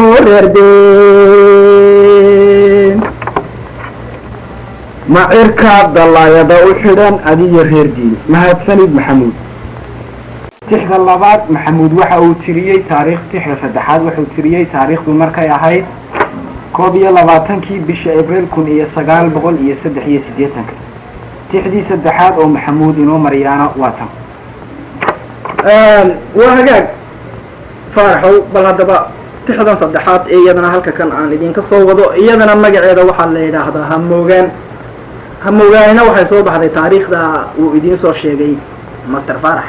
reerdeen macirkaad dalaayada u xidhan adiyo reerdeen. mahadsanid maxamuud. tixda labaad maxamuud waxa uu tiriyey taariikh tixda saddexaad wuxuu tiriyey taariikhdu markay ahayd 21 bisha Abriil 1983 tixdii saddexaad oo maxamuud inoo maryaana waa tan. waa hagaag faaraxow bal haddaba tixdan saddexaad ee iyadana halka kan aan idinka soo wado iyadana magaceeda waxaa la yidhaahdaa hamoogaanina waxay soo baxday taariikhda uu idiin soo sheegay master faarax.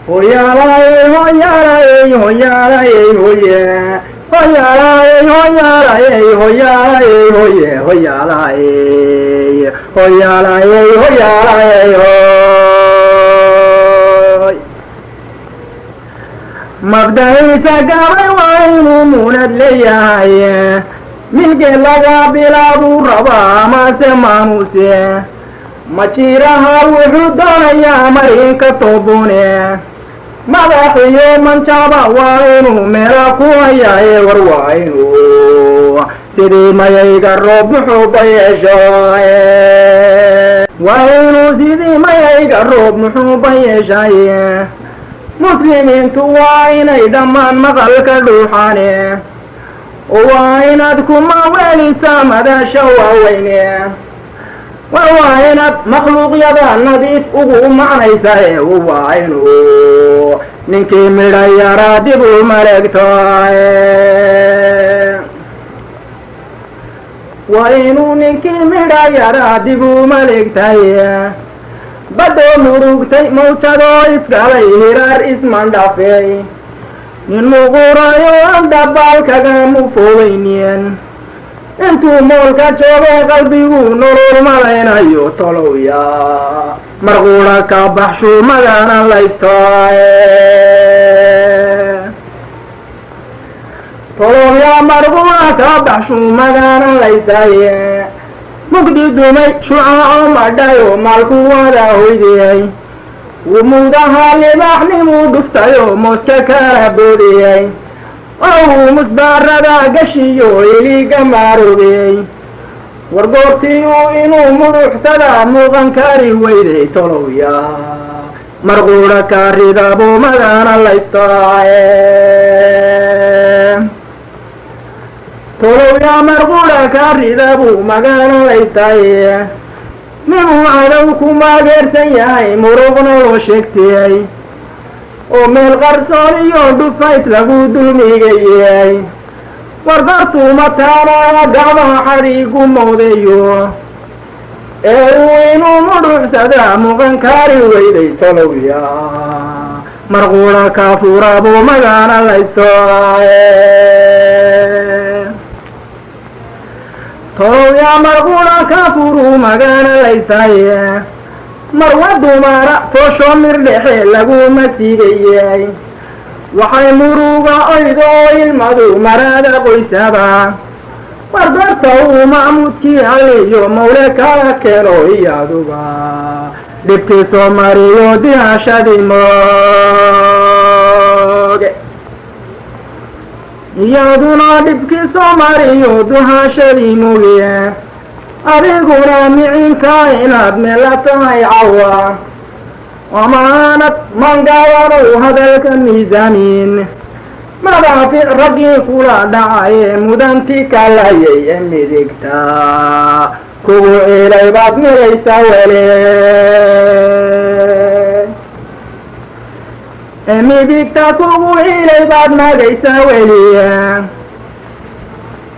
hoyaalay hoyaalay hoyaalay hoye hoyaalay hoyaalay hoyaalay hoye hoyaalay hoyaalay hoyaalay hoy mabda'aysa gabay waa inuu muunad leeyahay milkii laga bilaabuu rabaa amase maamuse majiraha wuxuu doonayaa marinka toobune madaxiyo manjaba waa inuu meela ku hayaaye war waa inuu sidii mayayga roob muxuuba yeesho waa inuu sidii mayayga roob muxuuba yeeshaye muslimiintu waa inay dhammaan maqalka dhuuxane waa inaad kuma weelisaa madasha waaweyne waa inaad makhluuqyada nadiif ugu macnaysae waa inuu ninkii midha yaraa dib u maleegto waa inuu ninkii midha yaraa dib u maleegtaye badoo murugtay mawjadoo isgalay hiraar ismandhafey nin muqurayo aan dhabaal kagamu fogeynien intuu moolka joogay qalbigu nolol malaynayo tolowya marquudha ka baxshu magana laysto tolowya marquudha ka baxshu magana laystaye mugdi dumay shucaaco madhayo maalku wada hoydiyey wumudaha libaaxnimuu dhuftayo mooska kala boodiyey oo musbaarada gashiyo iliga maarogey wargoortiyu inuu muruxsada muuqan kari weyday tolowya marquudha ka ridabo magana laysto tolowya marquudha ka ridabu magana laystaye ninuu cadow ku maageersan yahay muruqna loo sheegtiyey oo meel qarsoon iyo dhufays lagu dulmigayey wardartuu mataana gacmaha xadhiigu moodeeyo ee uu inuu mudhuxsada muuqan kari weyday tolowya marquudha ka furabo magana laysto tolowya marquudha ka furu magana laystaye marwa dumara toosho mirdhexe laguma siigayey waxay muruga oydoo ilmadu marada qoysaba wardarta uu macmuudkii halliyo mawle kala keeno iyaduba dhibkii soo mariyo dihashadii mooge iyaduna dhibkii soo mariyo duhashadii mooge adiguna micinka inaad meela tahay cawa amaanad mangabanow hadalka miisaamin madaafic raggii kula dhacaye mudanti kalayay ee midigta kugu ciilay baad milaysa wele ee midigta kugu ciilay baad magaysa weliye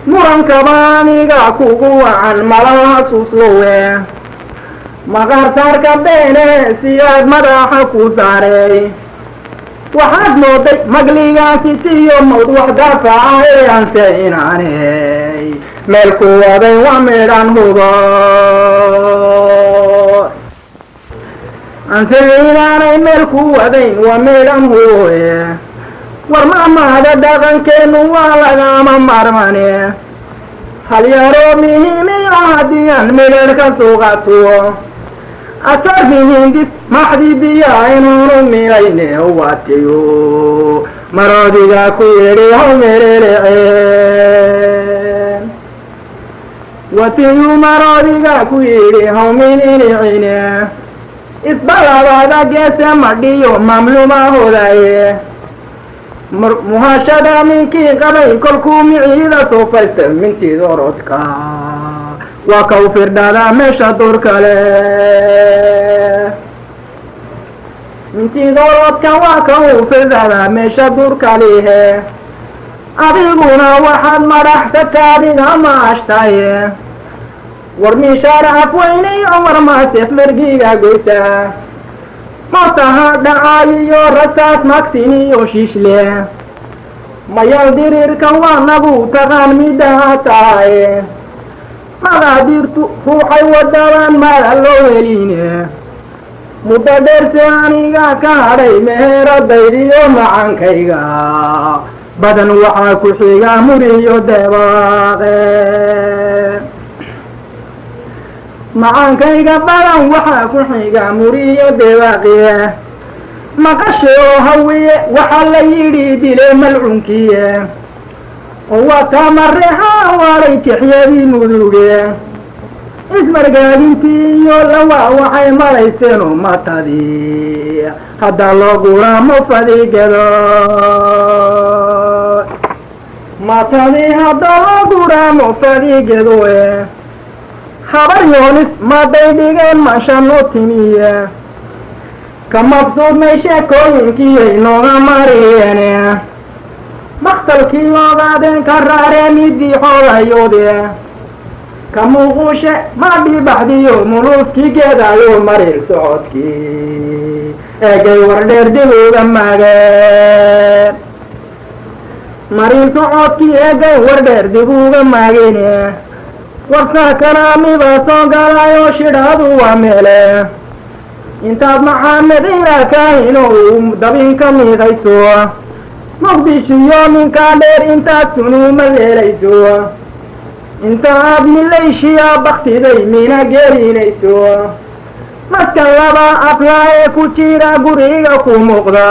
murankaba aniga kugu wacan malaha suslowe maqaarsaarka beene siyaad madaxa ku saaray waxaad mooday magligaasi siyo mawd wax daafaca ee anse inaanay meel ku waday waa midhan hubo anse inaanay meel ku wadayn waa midhan huboe war maamaada dhaqankeenu waa lagama marmane hal yaroo muhiimiya haddii aan midhan ka suuqato asarfihindis maxdibiya inuunu milayne watiyo maroodiga ku yidhi haw mereleceen watiyu maroodiga ku yidhi haw mililicine isbalabada geese madhiyo mamluma hodaye muhashada minkii qabay kolkuu miciida sufaysta mintiid orodka waa kaw firdhada meesha dur kale mintiid orodka waa kaw firdhada meesha dur kalihe adiguna waxaad madaxsataadiga maashtaye war miishaara afweyniyo warmaasef mergiga goysa masaha dhacaayiyo rasaas magsiniyo shiishle mayal diriirka waa nagu taqaan midhaha tahaye maqaadirtu ruuxay wadadaan mala loo heline muddo dheerse aniga ka hadhay meheradaydiyo macankayga badan waxaa ku xiga muriyo debaaqe macankayga badan waxaa ku xiga muriyo debaaqie maqashe oo hawiye waxaa la yidhi dile malcunkiye oo wataa mareexa waaray tixyadii muduge ismargaadintii iyo lawaa waxay malayseen matadii hadda loo guraa mufadigedo matadii hadda loo guraa mufadigedoe habar yoonis maday dhigeen mashano timiye ka mabsuudnay sheekooyinkiiyay nooga mariyeene maktalkii ogaadeen ka raareen midii xoolayoode ka muuquushe madhii baxdiyo muluufkii geedaayo marir socodkii eegay wardheer dib uga maageen marir socodkii eegay wardheer dib uga maagene warsaa kanaamiba soo galayo shidhaadu waa meele intaad maxamed ilaakahino dabinka midayso muqdishiyo ninkaa dheer intaad sunuuma leelayso inta aad milayshiya baktiday mina geerinayso marka laba aflaaye ku jira guriga ku muuqda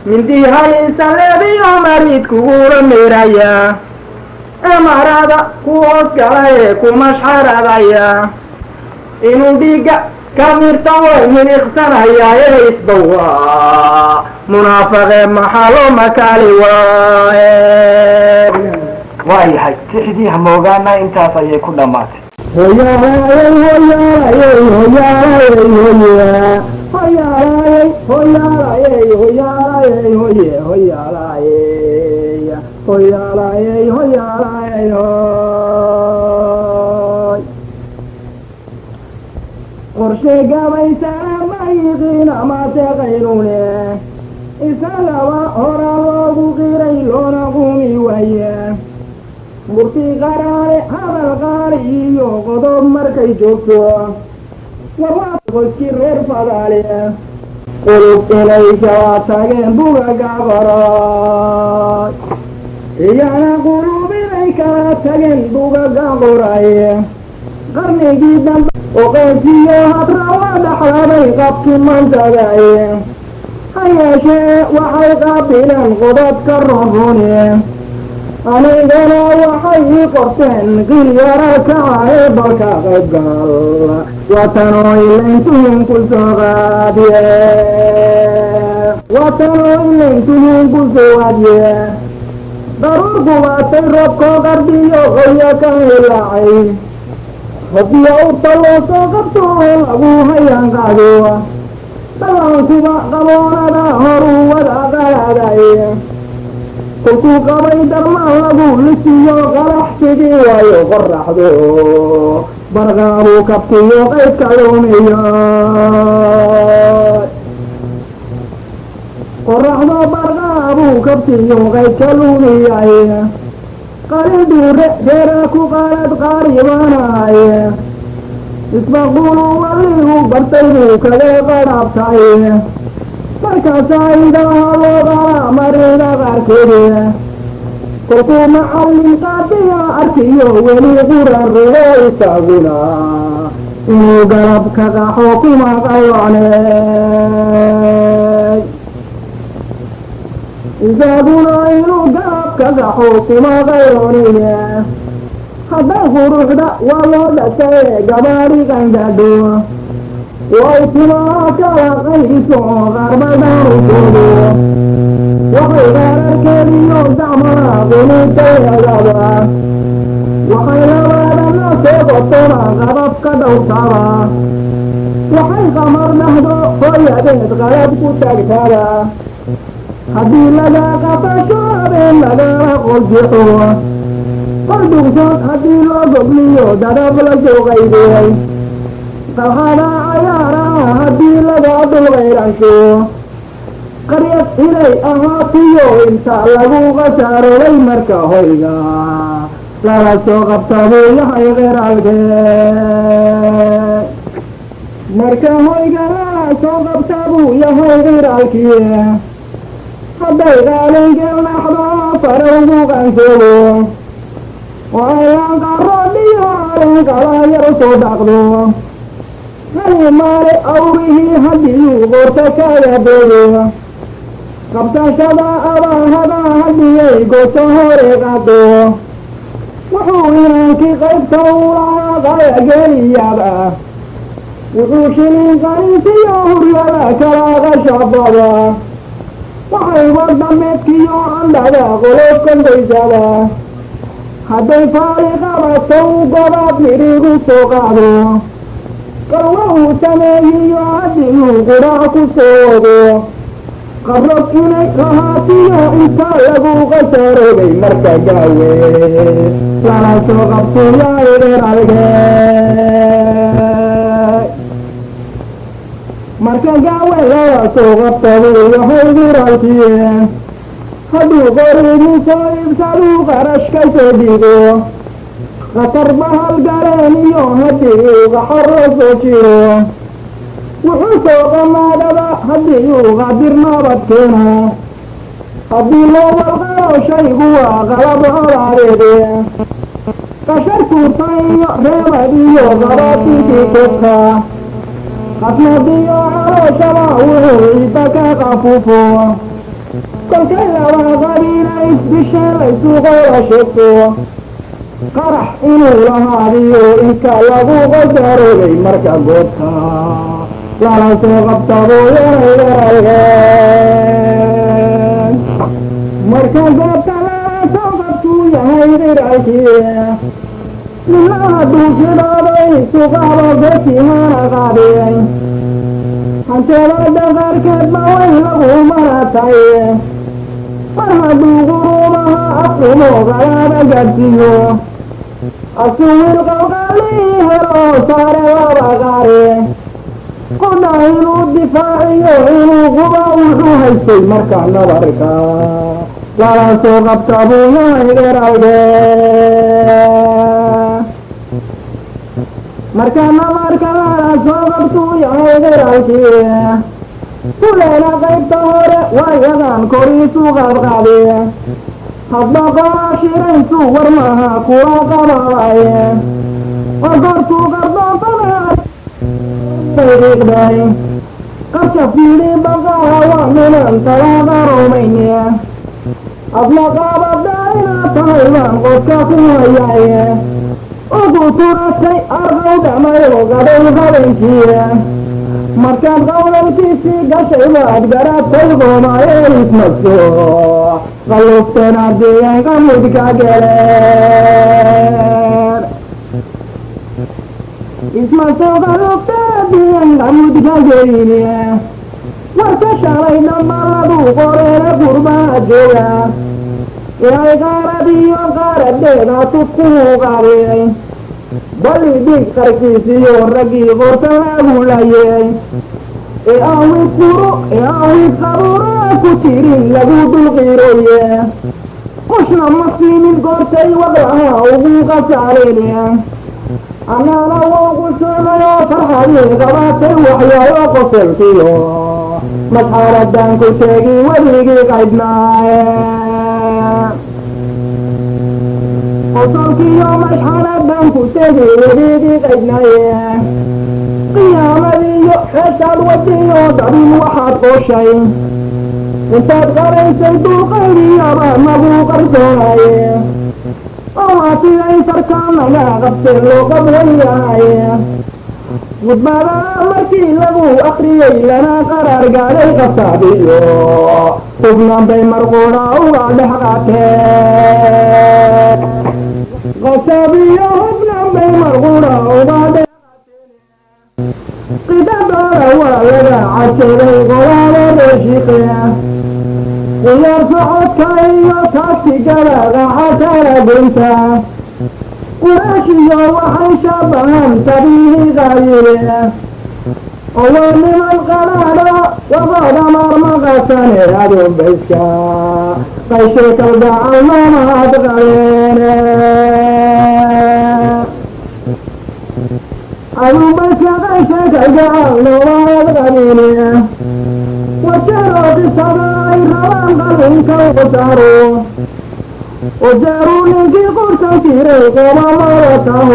mindii halisa leediyo marid kugula meeraya ee marada ku hoos gala ee ku mashxaradaya inuu dhiiga kamirta way miliqsanaya ee isbawa munaafaqe maxaa loo makaali waaye waayahay tixdii hamoogaana intaas ayay ku dhammaatay hoyaalayey hoyaalayey hoyaalayey hoye hoyaalayey hoyaalayey hoye hoyaalayey hoyaalayey hoyaalayey hoy qorshe gabaysana mayiqiin amase qaynune isagaba hora loogu qiray loona qumi waaye murti qaraale hadal qaali iyo qodob markay joogto warwaa qoyskii reer fadaale qulub inay kala tageen bugaga qoray iyana qulub inay kala tageen bugaga qoray qarnigii dambe oo qeybsiyo hadrawa dhaxladay qabkii mantagaye ha yeeshee waxay qaabileen qodadka ronrone anigana waxay ii qorteen qilyara kacae balka qaybgal watanoo ilayntuhun ku soo qaadiye watanoo ilayntuhun ku soo qaadiye daruur gubaatay roobkoo qardiyo qoya ka hilaacay hadiyo urta loo soo qabto lagu hayaan qacdo dhallaankuba qaboonada horuu wada qaladay kolkuu qabay darmaan lagu lisiyo qalax tigi waayo qoraxdo barqaabuu kabtiyo qaydka lumiyo qoraxda barqaabuu kabtiyo qaydka lumiyay qalindhuure reera ku qalad qaaribanay isbaqulu waligu bartay buu kaga qadhabtay markaasaa idaha loogala marida qaarkeedi kolkuu macallin qaadiya arkiyo weli quran rugo isaguna inuu galab ka qaxo kuma qayooney isaguna inuu galab ka qaxo kuma qayooneye hadday quruxda waa loo dhashay gabaadhi qangadho way timaa kala qaydiso qaarbadaanukoodo waxay qaararkeediyo gacmada qunitayagaba waxay labaadana soo qotona qadab ka dhowrtaba waxay qamar dhahdo hooyadeed qalab ku tagtada haddii laga qabasho habeen lagala qoljixo qordhugsoon haddii loo gobliyo dadab la jooqaydey qalhada cayaaraha haddii laga dulqayransho qaryad inay ahaatiyo inta lagu qasaaroobay marka hoyga lala soo qabta buu yahay qiraalkee marka hoyga lala soo qabta buu yahay qiraalkii hadday qaalinka laxda farowgu qansoobo oo ayaan qaroodhiyo calenkala yar soo dhaqdo hali maale awrihii haddii qoorta kaga doodo qabsashada abaahada haddiyay goso hore qaado wuxuu inankii qaybta u lahaa qayageliyaba wuxuu shilin qarinsiyo huryada kala qashabada waxay wadameedkiyo candhada qolob kandaysada hadday faali qabato gobaad midhigu soo qaado qalwa uu sameeyiyo haddiyuu qudhac ku soo wado qarrab inay lahaatiyo inta lagu qasaroobay marka gaawe lala soo qabtuyaay qiraalkee marka gaawe lala soo qabtabuu yahay qiraalkii hadduu qorigu soo ibsaduu qarash ka soo dhigo khatar bahal galeen iyo haddii uu qaxaro soo jiro wuxuu soo qamaadaba haddii uu qadir nabad keeno haddii loo walqalo shaygu waa qalab colaadeede qashar tuurta iyo reebad iyo qabaatinkii kobka qasnadiyo calooshaba wuxuu ciidda ka qafuufo kolkay laba qabiila isdishe laysu qola sheegto qarax inuu lahaadiyo inka lagu qasaroobay marka goobta lala soo qabtabuu yahay qiraalkee marka goobta lala soo qabtuu yahay qiraalkii nina hadduu sidooday suqaaba gotimaana qaadiyay hanteebada qaarkeedba way lagu maratay mar hadduu quruumaha aqumo qalaaba gaadsiiyo asuwil qalqaalii helo saare laba qaare qudha inuu difaaciyo inuu quba wuxuu haystay marka nabarka lala soo qabta buu yahay qiraalkee marka nabarka lala soo qabtuu yahay qiraalkii kuleena qaybta hore waayadan koriisu qaadqaade hadba qola shiraysu warmaha kula qababaye ogortuu qardoontameeriiqday qarka fiidhi baqaha waa minan talaada rumayne adla qaabada inaad tahay baan qodka ku hayaye ugu turashay arqow dhamayo gaday habeenkii markaad qawlalkiisii gashay baad garatay qoomaaye ismaso qallufteen ardiyan qamudka geleen ismaso qallufteen ardiyan qamudka gelini warka shalay dhammaladu qoreena qurbaa jooga inay qaarad iyo qaaradeeda tudkuu qaadiyay bali dig qarkiisiyo raggii qortaagu layay ee aawid quro ee aawid qaruuraa ku jirin lagu dulqiroye qoshna ma siinin goortay wadaha ugu qasaareen أنا وقلت يا فرحاني غباتي وحيا قصلتيو مسحارة دانكو شاقي وليقي قيدنا قصلتيو مسحارة دانكو شاقي وليقي قيدنا قيامة ديو خشال وديو دارين وحاد قوشي وانت تغري سيدو قيري يا مهمبو قرصوهاي أواتي أي فركان لا غبتر لو قبلياي وبابا مركي لغو أخري لنا قرار قالي قصابيو قبنا بي مرغونا وغاد حقاتي قصابيو قبنا بي مرغونا وغاد قدام ولا عشري غلال الرشيقي ويرفعك أيها تاكسي قلق حتى لبنتا وراشي وحي شبهان تبيه غيره أول من القرارة وضاد مرمغة هذا بيسكا قيشك الدعوة ما تغيره أول بيسكا قيشك الدعوة ما تغيره وجروا بالسماء روان قلبك وقتاروا وجروا لكي قرصا تيريك ومرته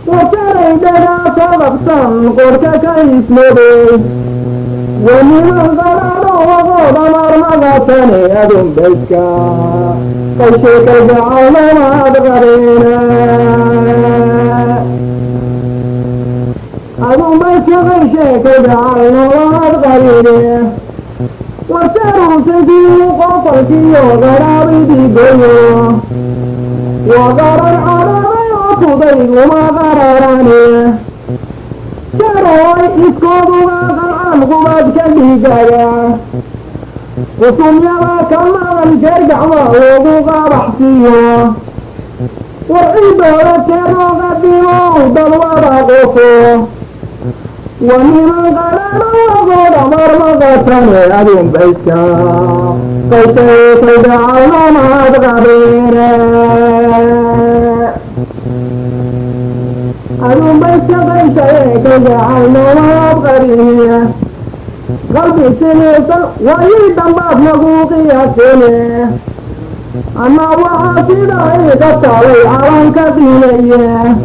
وجروا بنا صدقتا قرصك اسمه ومن الغرار وغض مرمغة أدم بيسكا قيشك الجعل ما تغرينا أدم بيسكا قيشك الجعل ما تغرينا وسروا سديو قطرتي وغرابي بيو وغر العرب وطبيب وما غرراني شروي اسكودوا غرعان غباد كالبيجايا وسميا كما من جرجع وغوغا بحسيو وعيدو لكيرو غديو دلوارا غوفو ومن الغرام وغور مرمغة أدم بيسكا قيشيك الدعوة ما تغريره أدم بيسكا قيشيك الدعوة ما تغريره قلبي سنيسا ويدن باب نقوقيا سنيه أما وحاسد عيد التالي عرنك دينيه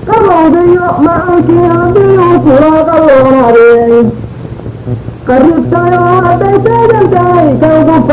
قرودي معك يا بيو فراغ الورادي قربت يا بيت جلدي كوكب